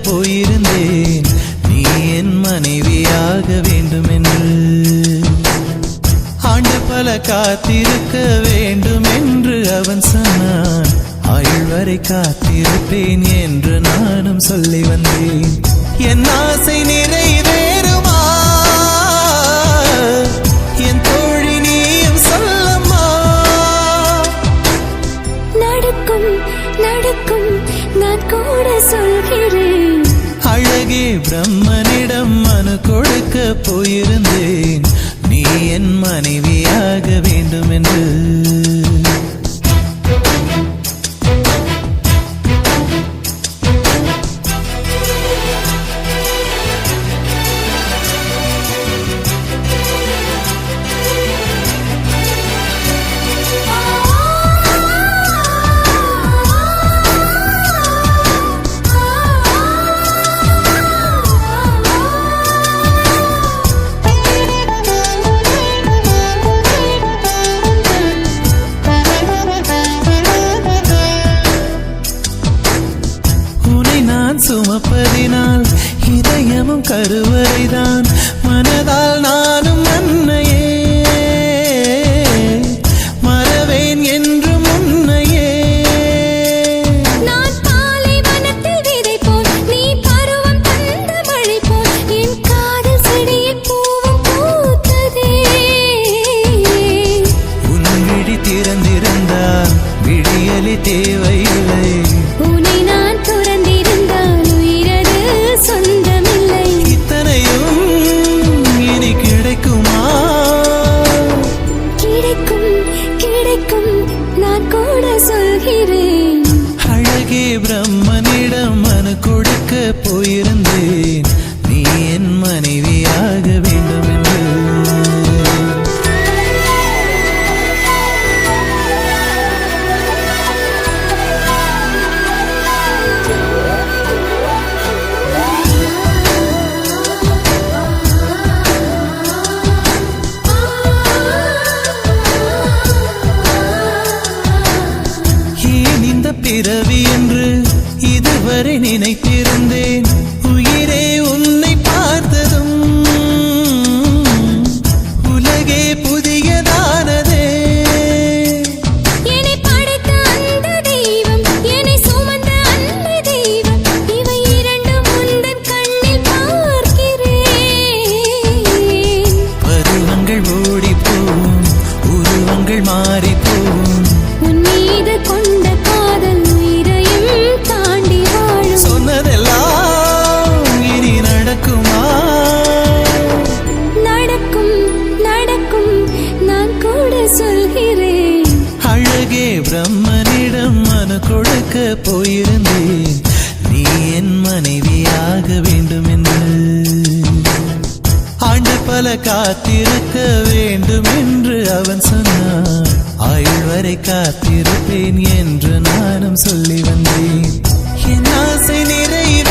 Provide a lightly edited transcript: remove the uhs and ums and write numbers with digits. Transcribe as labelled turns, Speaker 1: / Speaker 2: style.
Speaker 1: போயிருந்தேன் நீ என் மனைவியாக வேண்டும் என்று. ஆண்டு பல காத்திருக்க வேண்டும் என்று அவன் சொன்னான். ஆயுள் வரை காத்திருப்பேன் என்று நானும் சொல்லி வந்தேன். என் ஆசை நிறைவேறுமா என் தோழி நீயும் சொல்லம்மா.
Speaker 2: நடக்கும் நடக்கும் நான் கூட சொல்கிறேன்.
Speaker 1: அழகே பிரம்மனிடம் மனு கொடுக்க போயிருந்தேன் நீ என் மனைவியாக வேண்டும் என்று. சுமப்பதினால் இதயமும் கருவறைதான். மனதால் நானும் அன்னையே மறவேன் என்று முன்னையே.
Speaker 2: நான் பாலை வனத்தில் விதை போல் நீ பருவம் தந்த மழை போல் என் காதல் செடியில் பூவும் பூத்ததே.
Speaker 1: உன் விழி திறந்திருந்தால் விடியலி தேவையில்லை.
Speaker 2: உன்னை நான் துறந்திருந்தால் உயிரது சொந்தமில்லை.
Speaker 1: இத்தனையும் இனி கிடைக்குமா?
Speaker 2: கிடைக்கும் கிடைக்கும் நான் கூட சொல்கிறேன்.
Speaker 1: அழகே பிரம்மனிடம் மனு கொடுக்க போயிருந்தேன் நீ என் மனைவியாக வேண்டும் என்று. பிறவி என்று இதுவரை நினைத்திருந்தேன். உயிரே உன்னை பார்த்ததும் உலகே புதியதானதே.
Speaker 2: என்னை படைத்த அந்த தெய்வம் என்னை சுமந்த அந்த தெய்வம் இவை இரண்டும் உந்தன் கண்ணில் பார்க்கிறேன்.
Speaker 1: பருவங்கள் ஓடிப்போம் உருவங்கள் மாறிப்போம்.
Speaker 2: உன் மீது கொண்ட காதல் உயிரையும் தாண்டி வாழும்.
Speaker 1: சொன்னதெல்லாம் இனி நடக்குமா?
Speaker 2: நடக்கும் நடக்கும் நான் கூட சொல்கிறேன்.
Speaker 1: அழகே பிரம்மனிடம் மனு கொடுக்க போயிருந்தேன் நீ என் மனைவியாக வேண்டும் என்று. ஆண்டு பல காத்திருக்க வேண்டும் என்று அவன் சொன்னான். ஆயுள் வரை காத்திருப்பேன் என்று நானும் சொல்லி வந்தேன். என் ஆசை நிறைவே